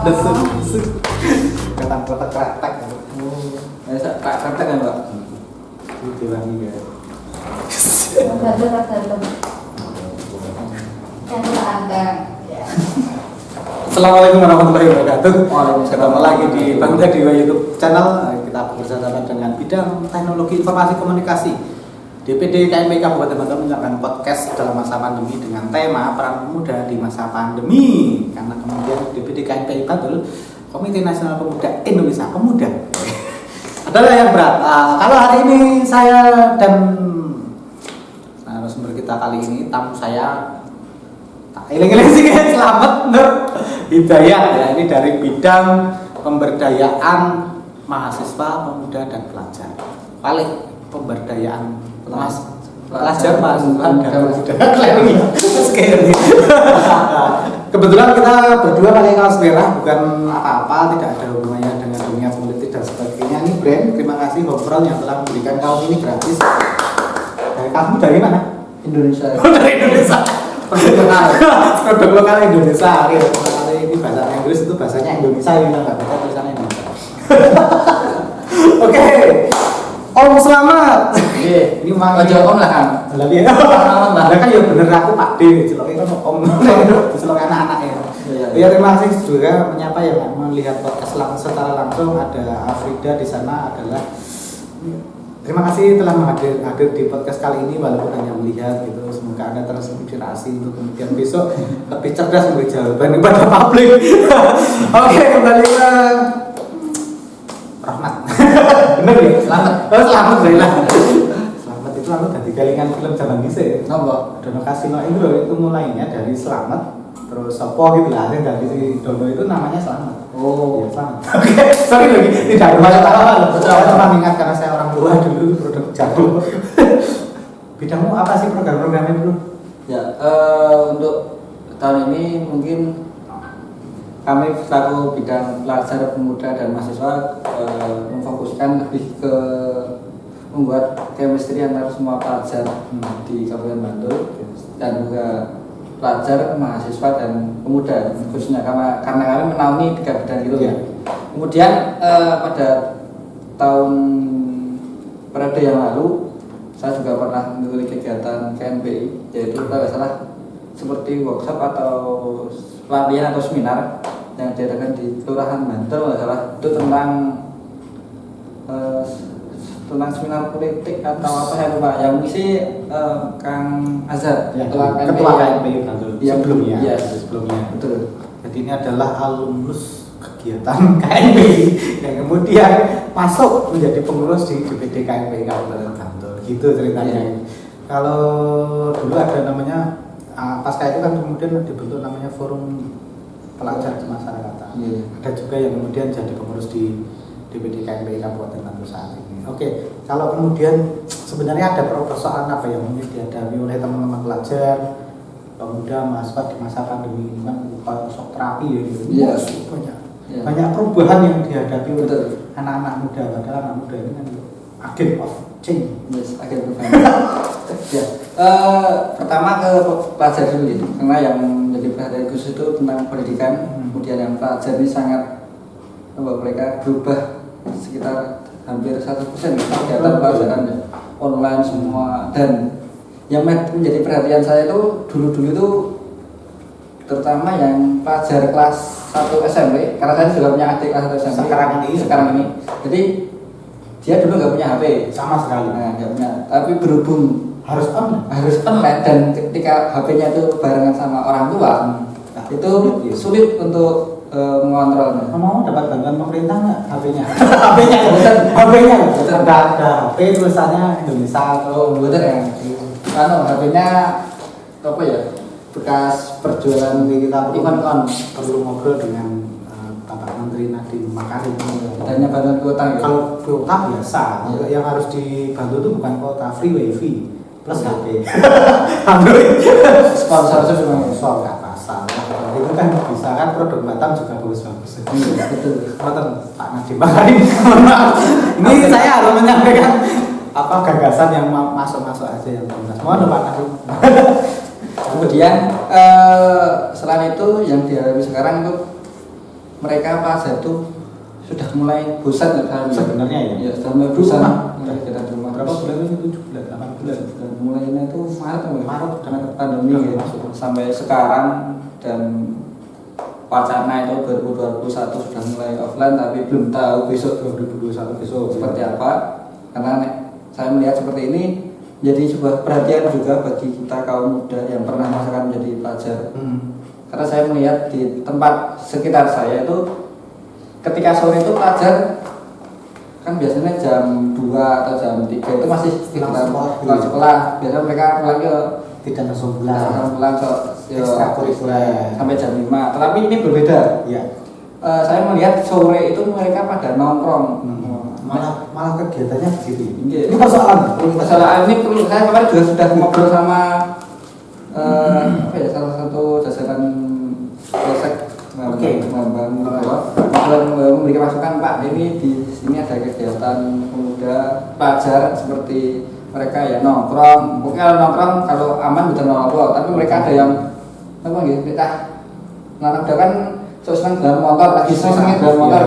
Desu. Kata kota kretek. Biasa tak kretek kan, Pak? Itu wangi ya. Assalamualaikum warahmatullahi wabarakatuh. Ketemu lagi di Bangga Dewa YouTube channel. Kita bekerjasama dengan bidang teknologi informasi komunikasi DPD KMP Kabupaten Bantul menyiapkan podcast dalam masa pandemi dengan tema peran pemuda di masa pandemi. Karena kemudian DPD KMP Bantul, Komite Nasional Pemuda Indonesia Pemuda adalah yang berat. Kalau hari ini saya dan narasumber kita kali ini tamu saya iling-iling sih Selamat Nur Hidayat ya, ini dari bidang pemberdayaan mahasiswa, pemuda dan pelajar. Paling pemberdayaan pelajar, mahasiswa dan pemuda. Kebetulan kita berdua pakai kaos merah, bukan apa-apa, tidak ada hubungannya dengan dunia politik dan sebagainya. Ini brand, terima kasih Hopron yang telah memberikan kaos ini gratis. Kamu dari mana? Indonesia. Dari Indonesia. Produk lokal Indonesia. Ini bahasa Inggris itu bahasanya Indonesia, ini nggak baca tulisannya Indonesia. Oke. Om Selamat. Ini mang ojo om lah kan. Lah iya. Lah kan ya bener aku Pak D, celoke kan Om. Celok anak-anak ya. Ya terima kasih juga menyapa yang melihat podcast secara langsung. Ada Afrida di sana adalah. Terima kasih telah hadir di podcast kali ini walaupun hanya melihat gitu. Semoga Anda terinspirasi untuk kemudian besok lebih cerdas memberi jawaban kepada publik. Oke, kembali ke Rahmat. Bener ya? Selamat. Oh, selamat Zaila. Selamat itu aku dari galingan film zaman dhisik. Napa? Dono Kasino itu mulainya dari Selamat. Terus Sopo gitu lah, yang dari si Dono itu namanya Selamat. Oh, Ya, Selamat. Oke, sorry lagi, tidak berbanyak tawaran. Saya cuma ingat karena saya orang tua dulu produk jadul. Bidangmu apa sih program-programnya dulu? ya untuk tahun ini mungkin kami selaku bidang pelajar, pemuda dan mahasiswa memfokuskan lebih ke membuat chemistry antara semua pelajar di Kabupaten Bantul dan juga pelajar, mahasiswa dan pemuda khususnya karena kami menaungi 3 bidang itu ya. Kemudian pada tahun periode yang lalu saya juga pernah mengikuti kegiatan KNPI, yaitu kalau salah seperti workshop atau pelatihan atau seminar yang diadakan di Kelurahan Bantul, nggak salah itu tentang seminar politik atau apa saya lupa, yang mengisi Kang Azhar Ya, Ketua KNPI Bantul sebelumnya. Iya, sebelumnya. betul. Jadi ini adalah alumnus kegiatan KNPI yang kemudian masuk menjadi pengurus di DPD KNPI Kabupaten Bantul. Gitu ceritanya. Ya. Kalau dulu ada namanya pasca itu kan kemudian dibentuk namanya forum pelajar kemasyarakatan. Ya. Ada juga yang kemudian jadi pengurus di DPD KNPI Kabupaten Bantul saat ini. Oke, kalau kemudian sebenarnya ada persoalan apa yang mungkin dihadapi oleh teman-teman pelajar, pemuda, mahasiswa di masa pandemi ini kan sok terapi ya gitu. Yes. Banyak perubahan yang dihadapi oleh Betul. anak-anak muda, padahal anak muda ini kan agent of change. Yes, akhir perubahan. Ya. Pertama ke pelajar dulu gitu, karena yang menjadi perhatian khusus itu tentang pendidikan. Kemudian yang pelajar ini sangat mereka berubah sekitar hampir 100% kegiatan pelajaran online semua. Dan yang menjadi perhatian saya itu dulu itu terutama yang pelajar kelas 1 SMP, karena saya juga punya adik kelas 1 SMP sekarang ini. Jadi dia dulu nggak punya HP Sama sekali. nah, nggak punya, tapi berhubung Harus online dan ketika HP-nya itu barengan sama orang tua, itu sulit untuk mengontrolnya. Mau dapat bantuan pemerintah nggak HP-nya? HP-nya ada HP tulisannya Indonesia. Oh, betul ya. HP-nya apa ya? Bekas perjualan Kita Ivan perlu ngobrol dengan Bapak Menteri Nadiem Makarim. adanya bantuan kuota ya. Kalau kuota biasa, Ya. yang harus dibantu itu bukan kuota, free wifi plus HP. Android Sponsor itu memang soal nggak masalah. Itu kan bisa kan produk Batam juga bagus-bagus. betul. Pak Nadiem Makarim. Ini saya harus menyampaikan apa gagasan yang masuk-masuk aja yang tuntas. Mohon Pak Nadiem. Kemudian selain itu yang dihadapi sekarang itu mereka pelajar itu sudah mulai bosan Sebenarnya ya. Ya, sudah mulai bosan. Kita di rumah. Berapa bulan ini? 7 bulan, 8 bulan. Dan mulainya itu Maret dengan pandemi ya. Sampai sekarang dan wacana itu 2021 sudah mulai offline, tapi belum tahu besok 2021 besok seperti apa. Karena saya melihat seperti ini jadi sebuah perhatian juga bagi kita kaum muda yang pernah merasakan menjadi pelajar. Karena saya melihat di tempat sekitar saya itu ketika sore itu pelajar kan biasanya jam 2 atau jam 3 itu masih pulang sekolah. Biasanya mereka pulang ke tidak langsung pulang ke ekstrakurikuler sampai jam 5. Tetapi ini berbeda. Ya. Saya melihat sore itu mereka pada nongkrong. Malah kegiatannya begitu. Iya. Ini persoalan ini perlu. Saya kemarin juga sudah ngobrol sama salah satu jajaran polsek memberikan masukan, Pak, ini di sini ada kegiatan pemuda pelajar seperti mereka ya nongkrong. Mungkin kalau nongkrong kalau aman bisa nongkrong, tapi mereka ada yang apa gitu, kita nongkrong kan senang dalam motor, lagi senang dalam motor,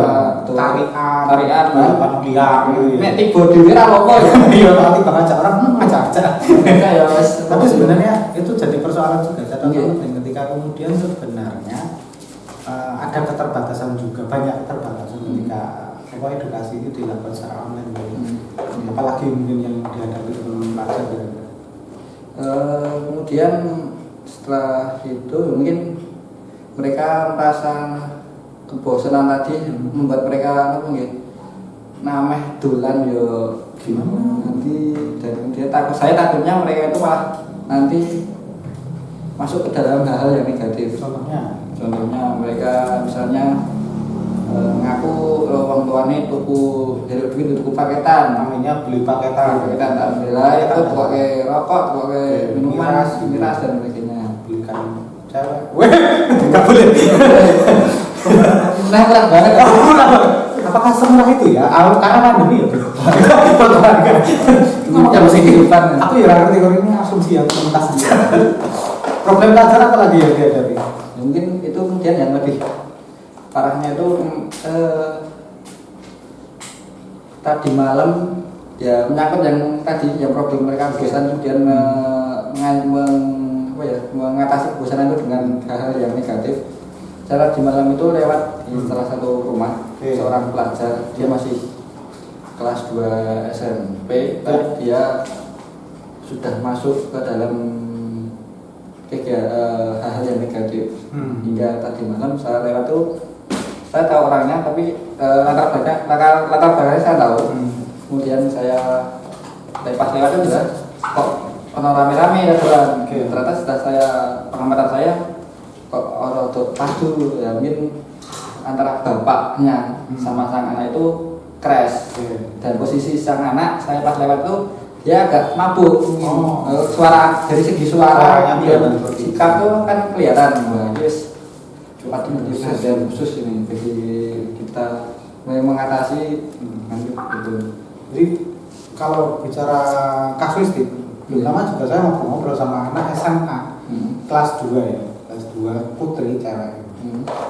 tarian, balap liar. Nek tiba dhewe ra apa ya. Iya, nanti bakal ngajak orang ngajak-ngajak. Ya Tapi sebenarnya itu jadi persoalan juga. Catatan penting ketika kemudian sebenarnya ada keterbatasan juga, banyak keterbatasan ketika edukasi itu dilakukan secara online. Apalagi mungkin yang dihadapi teman pelajar. Kemudian setelah itu mungkin mereka merasa kebosanan tadi membuat mereka apa gitu nameh dolan yo gimana nanti, dan dia saya takutnya mereka itu malah nanti masuk ke dalam hal-hal yang negatif. Contohnya mereka misalnya ngaku orang tuanya tuku dari duit tuku paketan, namanya beli paketan tak bela itu pakai rokok, pakai minuman miras dan sebagainya. Belikan cewek, nggak boleh. Nah, kurang banget. Apakah semurah itu ya? Karena pandemi ya bro. Itu masih kehidupan. Aku ya ngerti kalau ini asumsi yang mentas dia. Problem pelajar apa lagi yang dihadapi? Mungkin itu kemudian yang lebih parahnya itu tadi malam ya menyangkut yang tadi yang problem mereka bosan, kemudian mengatasi kebosanan itu dengan hal-hal yang negatif. Cara di malam itu lewat di salah satu rumah seorang pelajar, dia masih kelas 2 SMP, tapi dia sudah masuk ke dalam hal-hal yang negatif. Hingga tadi malam saya lewat tuh, saya tahu orangnya, tapi latar belakangnya saya tahu. Kemudian saya pas lewat itu juga kok rame-rame ya jalan. Ternyata setelah pengamatan saya kok orang tuh padu ya, mungkin antara bapaknya sama sang anak itu crash. Dan posisi sang anak saya pas lewat itu dia agak mabuk. Suara dari segi suara sikap tuh kan kelihatan. Terus patut perhatian khusus ini bagi kita mengatasi gitu. Jadi kalau bicara kasuistik, pertama juga saya ngobrol sama anak SMA kelas 2 ya, kelas 2 putri cewek.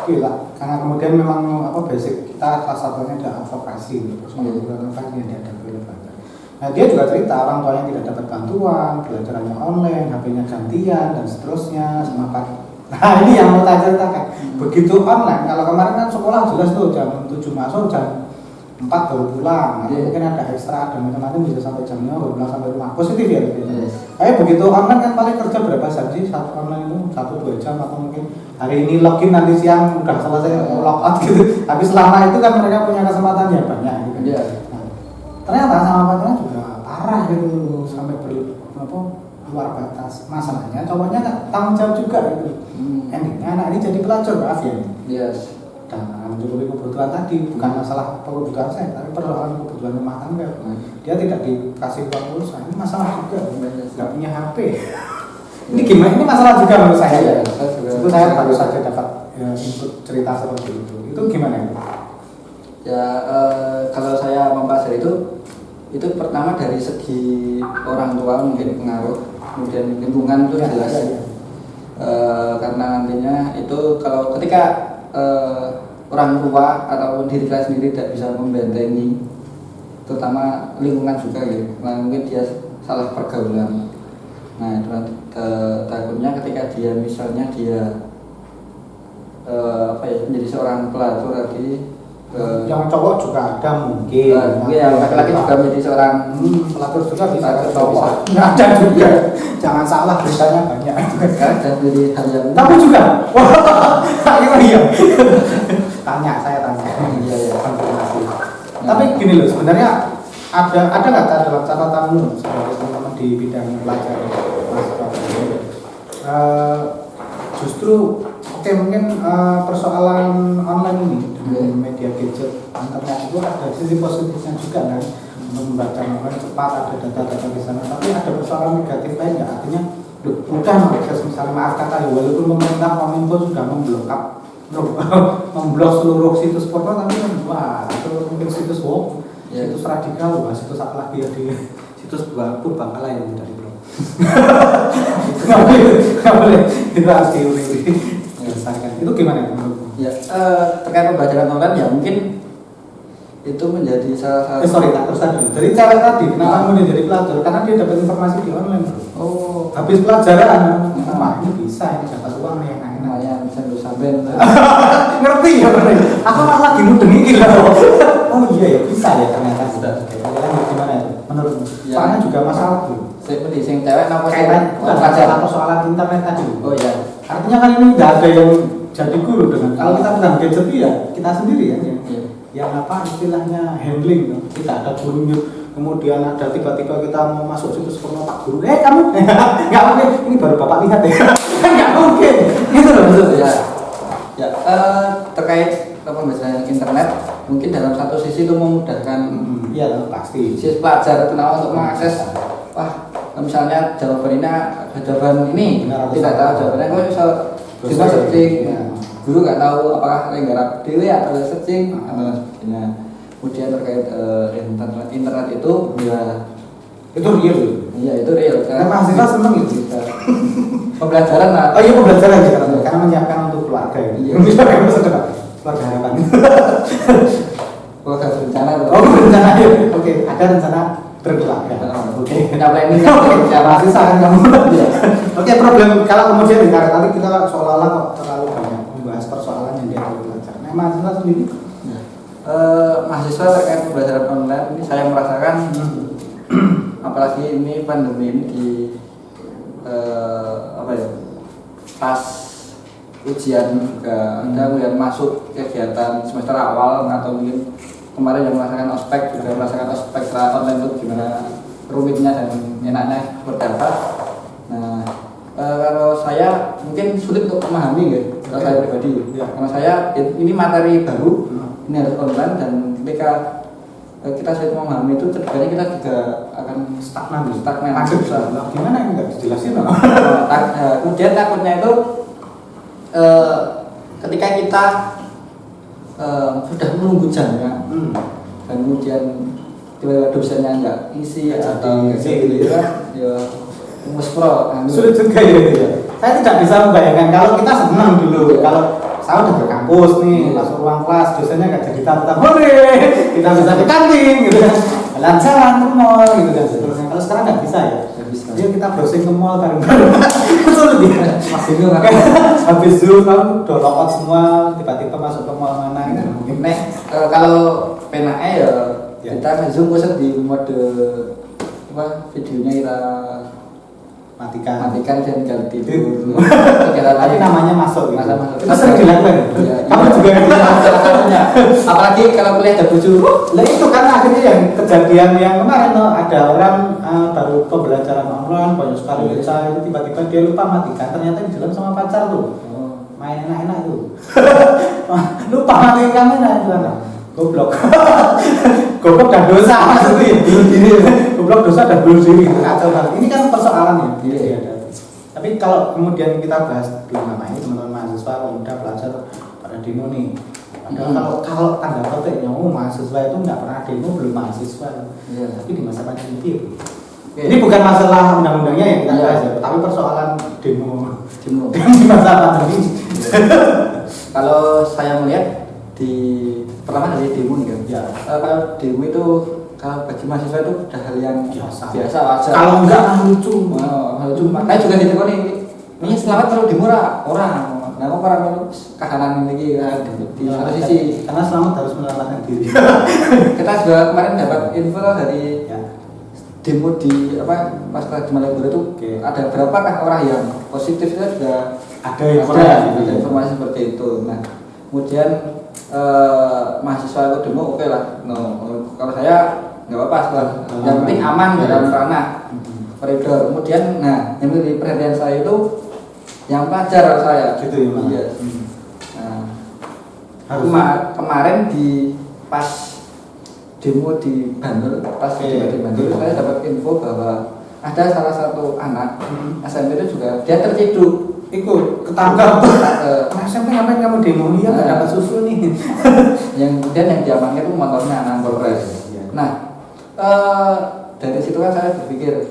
Gila, karena kemudian memang basic kita kelas satunya ada advokasi, terus advokasi yang dihadapi oleh bangsa. Nah dia juga cerita orang tuanya tidak dapat bantuan, belajarannya online, HP-nya gantian dan seterusnya, semangat. Nah ini yang mau saya ceritakan. Begitu online, kalau kemarin kan sekolah jelas tuh jam 7 masuk, jam 4 baru pulang, atau mungkin ada ekstra, ada macam-macam bisa sampai jam 5 baru pulang sampai rumah. Positif ya gitu. Tapi begitu online kan paling kerja berapa jam sih? Satu online itu 1-2 jam, atau mungkin hari ini login nanti siang udah selesai logout gitu. Tapi selama itu kan mereka punya kesempatan ya banyak gitu. Nah, ternyata sama pacarnya juga parah gitu, sampai luar batas. Masalahnya cowoknya nggak tanggung jawab juga gitu. Endingnya anak ini jadi pelacur, maaf ya. Dan mencukupi kebutuhan tadi, bukan masalah kebutuhan saya, tapi persoalan kebutuhan rumah tangga. Dia tidak dikasih uang pulsa, ini masalah juga. Nggak punya HP. Ini gimana? Ini masalah juga menurut saya. Itu saya baru saja dapat input cerita seperti itu. Itu gimana? Ya kalau saya mempelajari itu pertama dari segi orang tua mungkin pengaruh, kemudian lingkungan itu jelas. Karena nantinya itu kalau ketika orang tua ataupun diri kita sendiri tidak bisa membentengi, terutama lingkungan juga gitu. Nah, mungkin dia salah pergaulan. Nah, itu takutnya ketika dia misalnya dia menjadi seorang pelacur tadi, yang cowok juga ada mungkin. Ya, laki-laki juga menjadi seorang pelacur juga bisa. Bisa. Ada juga. Jangan salah, beritanya banyak. Dan menjadi hal yang Kamu juga? Wah, iya. Saya tanya. Iya. Konfirmasi. Tapi gini loh, sebenarnya ada nggak dalam catatanmu sebagai teman-teman di bidang pelajar justru oke, mungkin persoalan online ini dengan media gadget internet itu ada sisi positifnya juga kan, untuk membaca dengan cepat, ada data-data di sana, tapi ada persoalan negatif lain nggak? Artinya mudah mengakses, misalnya maaf kata ya, walaupun pemerintah Kominfo sudah memblok seluruh situs porno, tapi kan wah itu mungkin situs woke, situs radikal, wah situs apa lagi ya, di situs Purbangkala yang dari blok. nggak boleh itu harus diuraikan. Itu gimana menurutmu? Ya, terkait pembelajaran online ya mungkin itu menjadi salah satu. Terus tadi dari cara tadi kenapa kemudian jadi pelajar? Karena dia dapat informasi di online, bro. Oh, Habis pelajaran, wah ini bisa, ini dapat uang nih yang enak. lumayan bisa sampai Ngerti ya, bro? Aku malah lagi mudeng ini loh. Oh iya ya, bisa ya ternyata. Gimana ya menurutmu? Soalnya juga masalah tuh. Sing cewek apa Kaitan pelajaran persoalan internet tadi. Oh iya. Artinya kan ini nggak ada yang jadi guru dengan kalau kita pegang gadget ya kita sendiri kan ya. Yang apa istilahnya handling, kita ada gurunya, kemudian ada tiba-tiba kita mau masuk situs porno, Pak Guru, kamu nggak mungkin, ini baru Bapak lihat ya, nggak mungkin, itu loh maksudnya. Ya, terkait pembelajaran internet, mungkin dalam satu sisi itu memudahkan. Iya, pasti. Si pelajar kenal untuk mengakses, wah, misalnya jawaban ini tidak tahu jawabannya, kok bisa coba searching. Guru nggak tahu apakah nggarap dewe atau searching atau sebagainya. Kemudian terkait internet itu ya itu real. Iya, itu real. Karena mahasiswa seneng itu. Pembelajaran lah. Oh iya, pembelajaran ya karena menyiapkan untuk keluarga ya. Iya. Bisa kan keluarga harapan. Keluarga berencana. Oh, berencana ya. Oke, ada rencana berkeluarga. Oke. Kenapa ini mahasiswa kan kamu? Oke, problem kalau kemudian karena tadi kita seolah-olah kok terlalu banyak membahas persoalan yang dia perlu belajar. Nah, mahasiswa sendiri? Mahasiswa terkait pembelajaran online ini saya merasakan apalagi ini pandemi ini di pas ujian juga ada yang masuk kegiatan semester awal atau mungkin kemarin yang merasakan ospek juga merasakan ospek secara online itu gimana rumitnya dan enaknya berdata. Nah, kalau saya mungkin sulit untuk memahami gitu, kalau saya pribadi. Karena saya ini materi baru, ini harus online dan ketika kita sulit memahami itu terjadi kita juga akan stagnan. Gimana ini nggak dijelasin? Kemudian takutnya itu ketika kita sudah menunggu jamnya dan kemudian tiba-tiba dosennya nggak isi atau gitu kan, ya muspro. Sulit juga ya. Saya tidak bisa membayangkan kalau kita senang dulu, kalau saya udah ke kampus nih, masuk ruang kelas, dosennya nggak jadi tamu-tamu, kita bisa ke kantin gitu kan, jalan-jalan ke mall gitu kan, seterusnya. Kalau sekarang nggak bisa ya. Dia kita browsing ke mall bareng-bareng. Sulit ya. Bingung kan. Habis Zoom kamu udah logout semua, tiba-tiba masuk ke mall mana gitu. Kalau PNAE ya kita nge-zoom bisa di mode videonya kita matikan dan tinggal tidur. Tapi namanya masuk gitu. Masuk. Itu sering dilakukan. Kamu juga masalahnya. Apalagi kalau kuliah ada bojo. Lah itu kan akhirnya yang kejadian yang kemarin tuh ada orang baru pembelajaran online banyak sekali saya itu tiba-tiba dia lupa matikan, ternyata di dalam sama pacar tuh. Main enak-enak itu. Lupa matiin kamera itu kan. Goblok. Goblok dan dosa maksudnya. Goblok dosa dan bunuh diri. Kacau banget. Ini kan persoalan ya. Tapi kalau kemudian kita bahas di mana ini teman-teman mahasiswa, pemuda, pelajar pada demo nih. Padahal kalau tanda petiknya mahasiswa itu nggak pernah demo belum mahasiswa. Tapi di masa pandemi itu. Ini bukan masalah undang-undangnya yang kita bahas ya, tapi persoalan demo di masa pandemi. Kalau saya melihat pertama dari demo nih kan. Ya. Kalau demo itu kalau bagi mahasiswa itu udah hal yang Biasa. wajar. Kalau enggak kan lucu. Hal lucu. Makanya juga di nih. Ini selamat kalau demo orang. Nah, kok orang itu kahanan ini kan di satu sisi. Karena selamat harus menyelamatkan diri. Kita juga kemarin dapat info dari Ya. demo di pas di Malioboro itu ada berapakah orang yang positif itu juga Ada ada informasi seperti itu. Nah, kemudian mahasiswa itu demo oke lah. No, kalau saya nggak apa-apa, yang penting aman dalam ranah koridor. Kemudian, nah yang menjadi perhatian saya itu yang pelajar saya. Gitu ya, Mas? Iya. Nah, kemarin di pas demo di Bandung, di Bandung, saya dapat info bahwa ada salah satu anak SMP itu juga dia terciduk. Ikut ketangkap. SMP ngapain kamu demo? Iya nggak dapat susu nih. Yang kemudian yang diamankan itu motornya anak Polres. Nah, dari situ kan saya berpikir,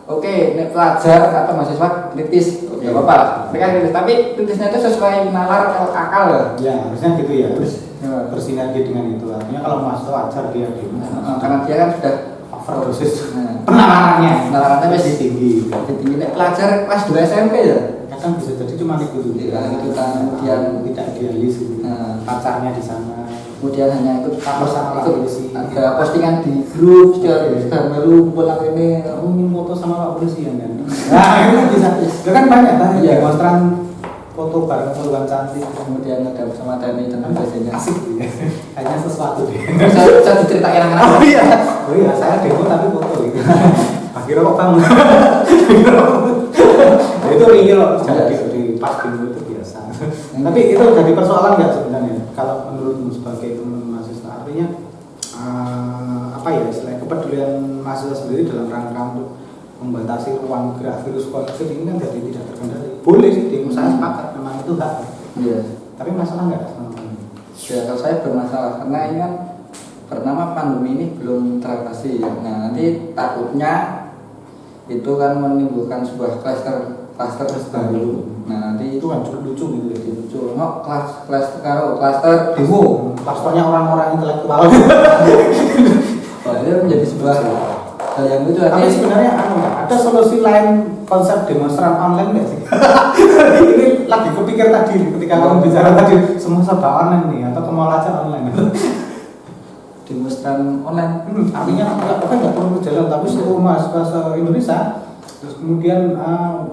oke, ini pelajar atau mahasiswa kritis, nggak apa-apa. Mereka kritis, tapi kritisnya itu sesuai nalar akal ya. Ya harusnya gitu ya. Terus bersinergi dengan itu. Artinya kalau mahasiswa wajar dia demo. karena dia kan sudah overdosis. Penalarannya masih tinggi. tinggi. Pelajar kelas 2 SMP ya. Kadang bisa jadi cuma ikut dulu. Itu kan kemudian tidak idealis gitu. Pacarnya di sana. Kemudian hanya ikut sama polisi. ada postingan di grup sudah melu pulang ini foto sama Pak Polisi ya kan. Nah, itu bisa. Itu kan banyak demonstran foto bareng puluhan cantik, kemudian ada bersama TNI dan sebagainya. Asik gitu ya. Kayaknya sesuatu deh. Saya diceritain anak-anak. Oh iya, saya demo tapi foto gitu. Bagi rokok bang. Itu real jadi di pas demo itu biasa. Tapi itu jadi persoalan nggak sebenarnya? Kalau menurutmu sebagai teman mahasiswa, artinya apa ya istilahnya kepedulian mahasiswa sendiri dalam rangka untuk membatasi ruang gerak virus COVID ini kan jadi tidak terkendali. Boleh sih demo, saya sepakat, memang itu hak. Iya. Tapi masalah nggak sama ya, kalau saya bermasalah karena ini kan pertama pandemi ini belum teratasi. Nah, nanti takutnya itu kan menimbulkan sebuah klaster baru. Nah, nanti itu kan cukup lucu gitu ya. lucu. No, klaster demo. Klasternya orang-orang intelektual. Itu menjadi sebuah hal yang lucu. Tapi sebenarnya ada solusi lain konsep demonstran online nggak sih? Ini lagi kepikir tadi ketika kamu bicara tadi semua serba online nih atau kemal aja online. Demonstran online. Artinya nggak perlu berjalan tapi seluruh mahasiswa Indonesia terus kemudian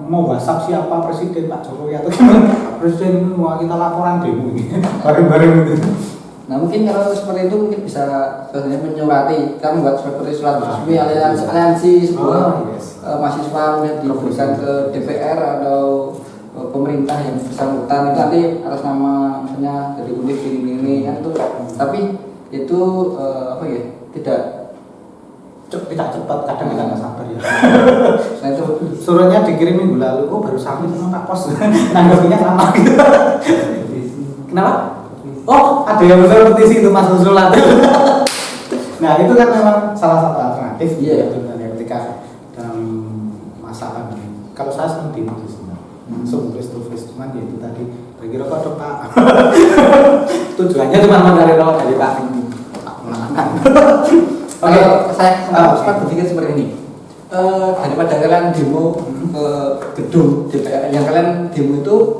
mau WhatsApp siapa presiden Pak Jokowi atau gimana presiden mau kita laporan demo ini bareng-bareng gitu. Nah, mungkin kalau seperti itu mungkin bisa sebenarnya menyurati kita membuat seperti surat resmi aliansi sebuah mahasiswa yang diberikan ke DPR atau pemerintah yang bersangkutan itu nanti atas nama misalnya dari univ ini kan itu. Tapi itu tidak cepat, kadang kita nggak sabar ya. Saya itu Suratnya dikirim minggu lalu, baru sampai sama Pak Pos. Nanggapinya lama gitu. Kenapa? Oh, ada yang benar petisi itu Mas Usulat. Nah, itu kan memang salah satu alternatif sebenarnya ketika dalam masa pandemi. Kalau saya senang di sih langsung face to face, cuman ya itu tadi bagi rokok dong Pak. Tujuannya cuma mencari rokok dari Pak. Oke, saya sempat berpikir seperti ini. Daripada kalian demo ke gedung DPR, yang kalian demo itu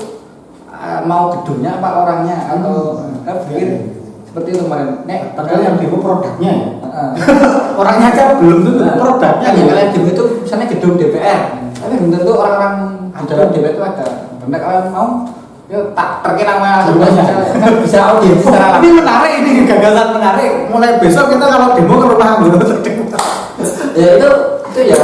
mau gedungnya apa orangnya atau pikir seperti itu kemarin. Padahal yang demo produknya ya. Orangnya aja belum tentu produknya. Kan yang kalian demo itu misalnya gedung DPR, tapi belum tentu orang-orang di dalam DPR itu ada. Karena kalian mau, ya tak terkena bisa audiens secara Ini menarik, ini gagasan menarik. Mulai besok kita kalau demo ke rumah anggota. Ya itu ya.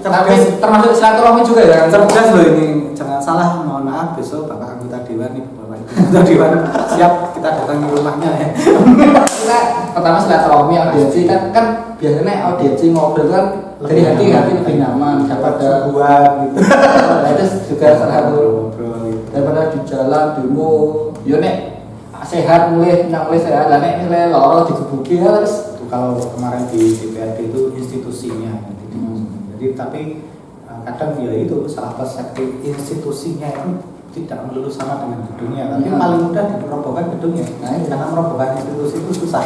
Tapi termasuk silaturahmi juga ya. Cerdas loh ini, jangan salah. Mohon maaf besok Bapak anggota Dewan nih, Bapak anggota Dewan siap kita datang ke rumahnya ya. Kita pertama silaturahmi audiensi kan biasanya audiensi ngobrol kan dari hati lebih nyaman daripada buat gitu. Nah, itu juga salah satu gitu. daripada di jalan demo. Yo nek sehat mulai sehat, lah nek nilai loro digebuki ya terus. Kalau kemarin di DPRD itu institusinya. Jadi tapi kadang ya itu salah perspektif institusinya itu tidak melulu sama dengan gedungnya, tapi Hmm. paling mudah dirobohkan gedungnya. Nah, iya. Karena merobohkan institusi itu susah.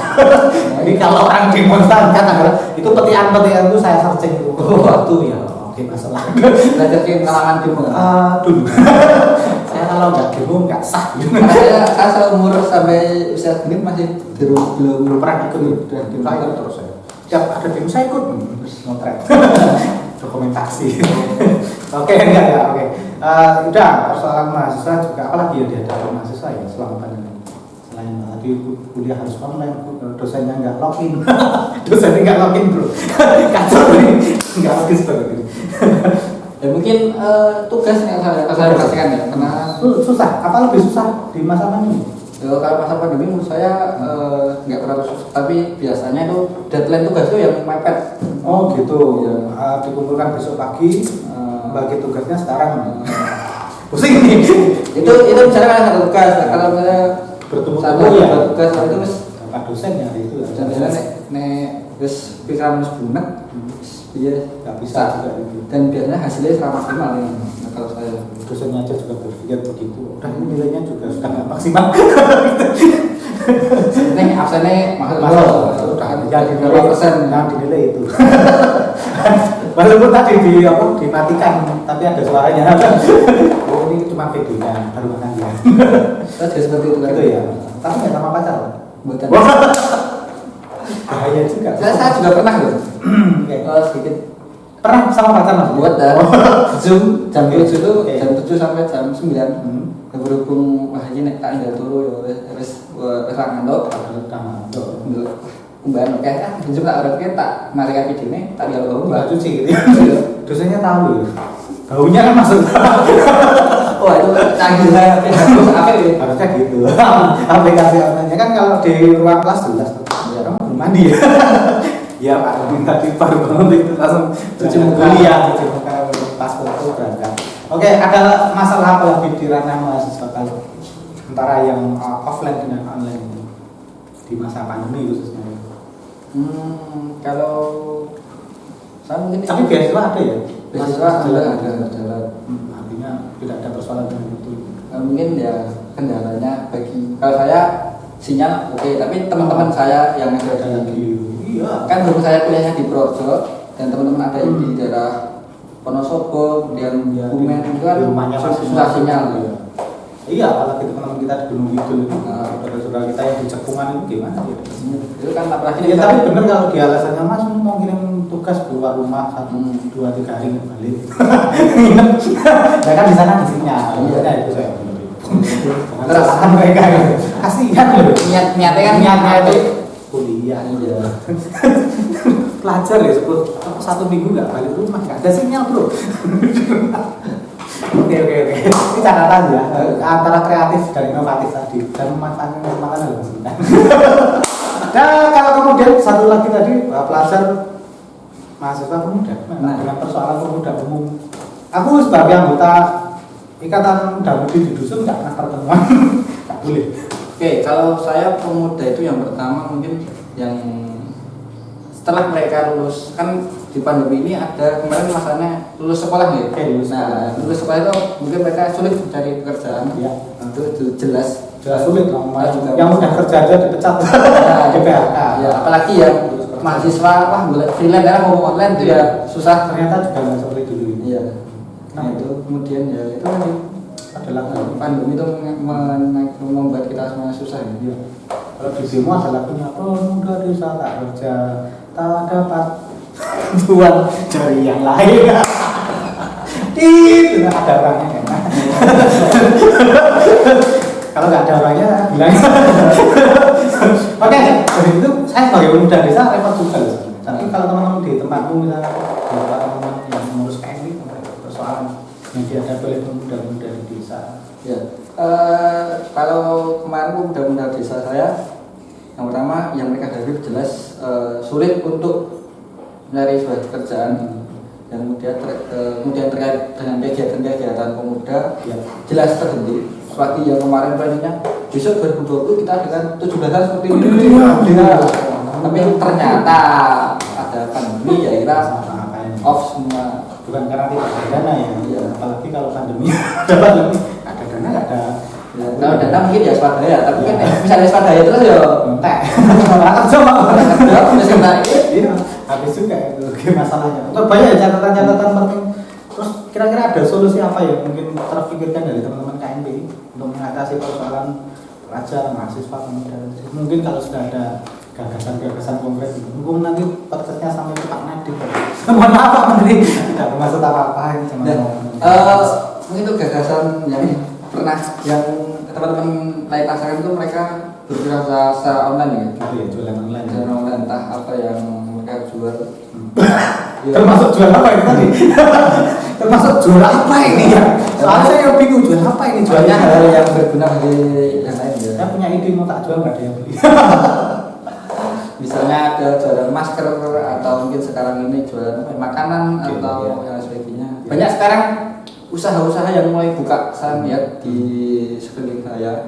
Jadi kalau orang demonstran kan itu petian-petian itu saya searching itu. Waktu ya, oke masalah. Belajar di kalangan demo. Dulu. Saya kalau nggak demo nggak sah. Saya seumur sampai usia segini masih belum Pernah ikut Udah demo saya ikut terus saya. Tiap ada demo saya ikut terus ngotret. Dokumentasi. Oke, enggak ya, oke. Udah persoalan mahasiswa juga apalagi yang dihadapi mahasiswa ya selama pandemi. Selain tadi kuliah harus online, dosennya nggak login, dosennya nggak login bro, kacau ini, nggak login seperti ini. Ya mungkin tugas yang saya rasakan ya, karena Susah, apa lebih susah di masa pandemi? kalau masa pandemi menurut saya nggak terlalu susah, tapi biasanya itu deadline tugas itu yang mepet. Oh gitu, Ya. dikumpulkan besok pagi, bagi tugasnya sekarang. Pusing nih. Itu misalnya kan satu tugas, nah, kalau misalnya Bertemu satu ya. tugas itu terus Pak dosennya itu. misalnya nek terus pikiran harus bunek, iya Nggak bisa juga itu. dan biasanya hasilnya serah maksimal ya. Nah, kalau saya Dosennya aja juga berpikir begitu. Udah ini nilainya juga sudah nggak maksimal. ini absennya masuk Udah yang dinilai 2%. yang dinilai itu. Walaupun tadi dimatikan, tapi ada suaranya. Oh ini cuma videonya, baru makan dia. Saya juga seperti itu kan. Gitu ya. Tapi nggak sama pacar. Bukan. Bahaya juga. Saya juga pernah loh. Oke. Sedikit Pernah sama pacar mas? buat dan Zoom jam 7 itu Oke. jam 7 sampai jam 9. Hmm. Berhubung wah ini nek tak indah turu ya wis ra ngantuk. Mbak oke Zoom tak ora tak mari ka videone tak lihat Nggak mbak. cuci gitu ya. Dosennya tahu ya. Baunya kan masuk. Wah itu canggih saya harus apa ya? Harusnya gitu. Aplikasi online kan kalau di ruang kelas jelas. Ya kamu belum mandi ya. Ya Pak, minta di baru bangun itu langsung cuci muka. Iya, cuci muka pas foto berangkat. Oke, ada masalah apa lagi di ranah mahasiswa kalau antara yang offline dengan online ini di masa pandemi khususnya? Kalau saya mungkin Tapi beasiswa ada ya? beasiswa ada. Artinya tidak ada persoalan dengan itu. Mungkin ya kendalanya bagi kalau saya sinyal oke, tapi teman-teman saya yang ada di Iya. kan dulu saya kuliahnya di Projo dan teman-teman ada yang di daerah Wonosobo kemudian Ya, Bumen itu kan di rumahnya masih susah sinyal. Iya. Iya, apalagi teman-teman kita di Gunung Kidul itu, Nah. saudara-saudara kita yang di Cekungan itu gimana gitu. Itu kan apalagi Ya, tapi benar kalau di alasannya Mas mau kirim tugas keluar rumah 1, 2, 3 hari nggak balik. Ya kan di sana di sinyal. Iya, itu saya benar. Terus Mereka gitu. Kasihan loh. niatnya kan Niatnya itu kuliah. Iya. Pelajar ya 1 minggu nggak balik rumah, nggak ada sinyal bro. Oke. Ini catatan ya antara kreatif dan inovatif tadi dan memanfaatkan kesempatan dalam sebentar. Nah kalau kemudian satu lagi tadi pelajar mahasiswa pemuda, nah, dengan persoalan pemuda umum. Aku sebagai anggota Ikatan Damudi di dusun nggak pernah pertemuan, nggak boleh. Oke, kalau saya pemuda itu yang pertama mungkin yang setelah mereka lulus kan di pandemi ini ada kemarin masanya lulus sekolah ya. Oke, lulus sekolah. Lulus sekolah itu mungkin mereka sulit mencari pekerjaan. Ya. Itu jelas. Jelas sulit dong. Juga Yang udah kerja aja dipecat di PHK. Ya, apalagi yang mahasiswa wah boleh freelance ya ngomong online itu ya susah. Ternyata juga nggak seperti dulu. Iya. Nah itu kemudian ya itu tadi Adalah pandemi itu membuat kita semua susah ya. Iya. Kalau di demo ada lagunya pemuda desa tak kerja tak dapat tuan dari yang lain. Itu ada orangnya kan. Kalau nggak ada orangnya bilang. Oke, dari itu saya sebagai pemuda desa repot juga loh. Tapi kalau teman-teman di tempatmu misalnya beberapa teman yang mengurus KMI persoalan yang dihadapi oleh pemuda-pemuda di desa. Ya, kalau kemarin pemuda-pemuda desa saya, yang pertama yang mereka hadapi jelas sulit untuk mencari sebuah pekerjaan, yang kemudian terkait dengan kegiatan-kegiatan pemuda Ya. jelas terhenti. Seperti yang kemarin planningnya besok 2020 kita dengan 17-an seperti ini. Iya. Tapi ternyata ada pandemi ya kita Apa-apain. off semua. bukan karena tidak ada dana ya. Iya. Apalagi kalau pandemi dapat lebih ada dana nggak ada. Ya, kalau dana mungkin ya swadaya, tapi kan Ya. misalnya swadaya terus ya Entek. Kerja Pak. ya udah sebentar Iya, habis juga itu masalahnya. Untuk banyak catatan-catatan penting. Terus kira-kira ada solusi apa ya mungkin terpikirkan dari teman-teman KMP untuk mengatasi persoalan pelajar, mahasiswa, pemuda. Mungkin kalau sudah ada gagasan-gagasan konkret, mungkin nanti podcastnya sampai ke Pak Nadiem. Mohon maaf Pak Menteri, tidak bermaksud apa-apa ini cuma Dan, mau. mungkin itu gagasan yang pernah yang teman-teman lain rasakan itu mereka berwirausaha secara online ya. Gitu ya, jualan online. Jualan online entah apa yang mereka jual. Ya. Termasuk jual apa ini tadi? Termasuk jual apa ini ya? Soalnya saya bingung jual apa ini Jualnya jualnya. hal yang berguna bagi yang lain ya. Saya punya ide mau tak jual nggak ada yang beli. Misalnya ada jualan masker atau mungkin sekarang ini jualan apa, makanan Oke, atau iya. yang sebagainya. Iya. Banyak sekarang usaha-usaha yang mulai buka, saya lihat di sekeliling saya.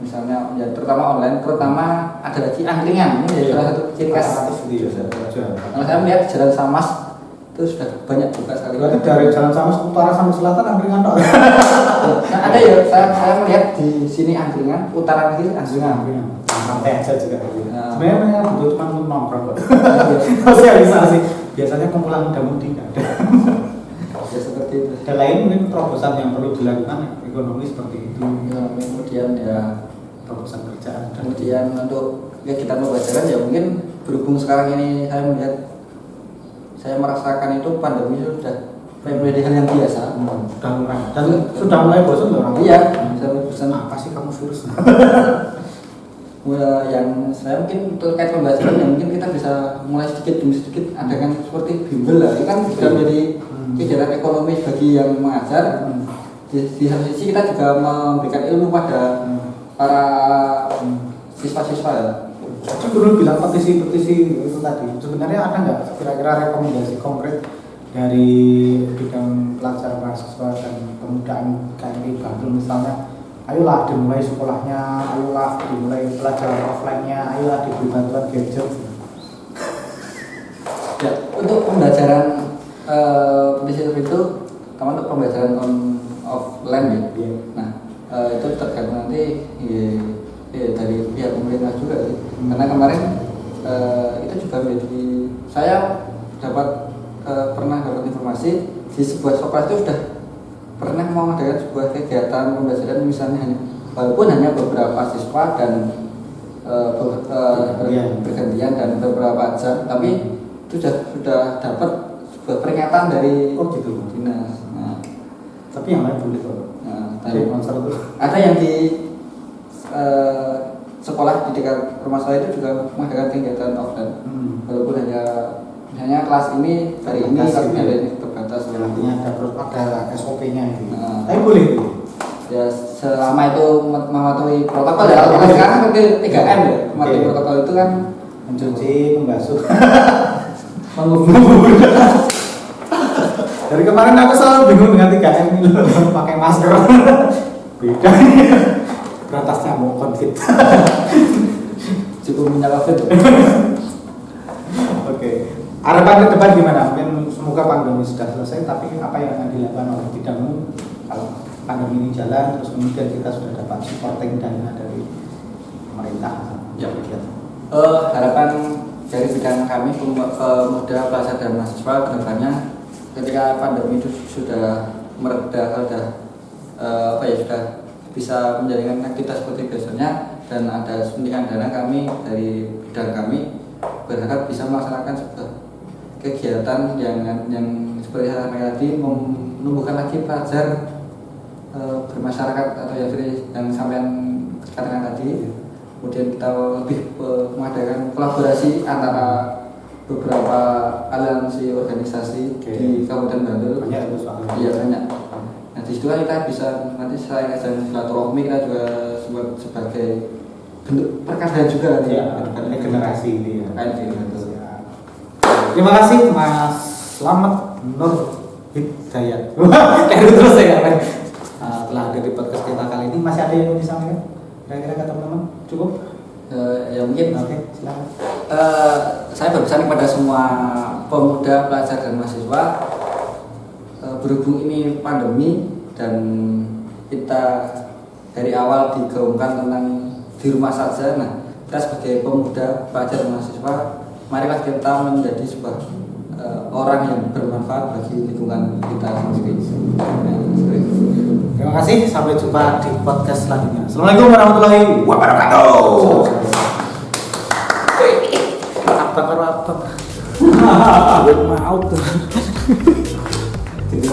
Misalnya ya terutama online, terutama ada lagi angkringan. Ini jadi salah satu ciri khas. Alternatif gitu ya. Jual. Kalau saya melihat Jalan Samas itu sudah banyak buka sekali. Berarti dari Jalan Samas utara sampai selatan angkringan tok. Nah, ada ya, saya melihat di sini angkringan, utara kiri angkringan. Santai aja juga gitu. Nah. Sebenarnya butuh cuma untuk nongkrong kok. Sosialisasi. Biasanya kumpulan muda mudi nggak ada. Ya seperti itu. Dan lain mungkin terobosan yang perlu dilakukan ekonomi seperti itu. Kemudian ya, Terobosan kerjaan. kemudian untuk kegiatan pembelajaran ya mungkin berhubung sekarang ini saya melihat, saya merasakan itu pandemi itu sudah menjadi hal yang biasa. Sudah mulai. Dan sudah mulai bosan loh orang. Iya, saya bosan. Apa sih kamu virus? Yang saya mungkin terkait pembelajaran yang mungkin kita bisa mulai sedikit demi sedikit adakan seperti bimbel lah. Itu kan sudah menjadi kegiatan ekonomi bagi yang mengajar. Di satu sisi kita juga memberikan ilmu pada para siswa-siswa ya. Saya dulu bilang petisi-petisi itu tadi. Sebenarnya ada nggak kira-kira rekomendasi konkret dari bidang pelajar mahasiswa dan pemudaan KMI Bantul misalnya, ayolah dimulai sekolahnya, ayolah dimulai pelajaran offline-nya, ayolah diberi bantuan gadget. Ya, untuk pembelajaran petisi itu, teman untuk pembelajaran offline ya. Iya. Nah, itu tergantung nanti dari pihak pemerintah juga sih. Karena kemarin itu juga menjadi, saya pernah dapat informasi di sebuah sekolah itu sudah pernah mau mengadakan sebuah kegiatan pembelajaran misalnya walaupun hanya beberapa siswa dan bergantian dan beberapa jam, tapi itu sudah dapat sebuah peringatan dari Oh gitu. dinas. Nah, Tapi yang lain boleh kok. dari Konser itu. ada yang di sekolah di dekat rumah saya itu juga mengadakan kegiatan offline, walaupun hanya misalnya kelas ini hari ini Terbatas tapi gitu. ada ini terbatas. Artinya ada SOP-nya itu. Nah. Tapi boleh itu. Ya selama itu mematuhi protokol ya. Kalau sekarang seperti 3M ya, mematuhi Oke. protokol itu kan Mencuci, membasuh. mengukur. Dari kemarin aku selalu bingung dengan 3M ini loh, pakai masker. Beda nih. Beratasnya mau COVID. Cukup minyak COVID. Oke. Harapan ke depan gimana? Mungkin semoga pandemi sudah selesai, tapi apa yang akan dilakukan oleh bidangmu kalau pandemi ini jalan, terus kemudian kita sudah dapat supporting dana dari pemerintah? Ya. Harapan dari bidang kami pemuda, pelajar dan mahasiswa kedepannya ketika pandemi itu sudah mereda, sudah bisa menjalankan aktivitas seperti biasanya dan ada suntikan dana, kami dari bidang kami berharap bisa melaksanakan sebuah kegiatan yang seperti saya sampaikan tadi, menumbuhkan lagi pelajar bermasyarakat atau yang sampean katakan tadi. Kemudian kita lebih mengadakan kolaborasi antara beberapa aliansi organisasi di Kabupaten Bantul. Banyak itu soalnya. Iya banyak. Nah di situ kan kita bisa nanti selain ajang silaturahmi kita juga sebagai bentuk perkadaan juga nanti. Ya, regenerasi ini ya. Betul. Terima kasih Mas Slamet Nur Hidayat. Kayak terus ya kan. Telah ada di podcast kita kali ini. Masih ada yang mau disampaikan? Kira-kira kata teman-teman cukup? Ya mungkin Oke, silakan. saya berpesan kepada semua pemuda, pelajar dan mahasiswa berhubung ini pandemi dan kita dari awal digaungkan tentang di rumah saja. Nah, kita sebagai pemuda, pelajar, mahasiswa, marilah kita menjadi sebuah orang yang bermanfaat bagi lingkungan kita sendiri. Terima kasih, sampai jumpa di podcast selanjutnya. Assalamualaikum warahmatullahi wabarakatuh. Abang karo abang. Mau tuh. Jadi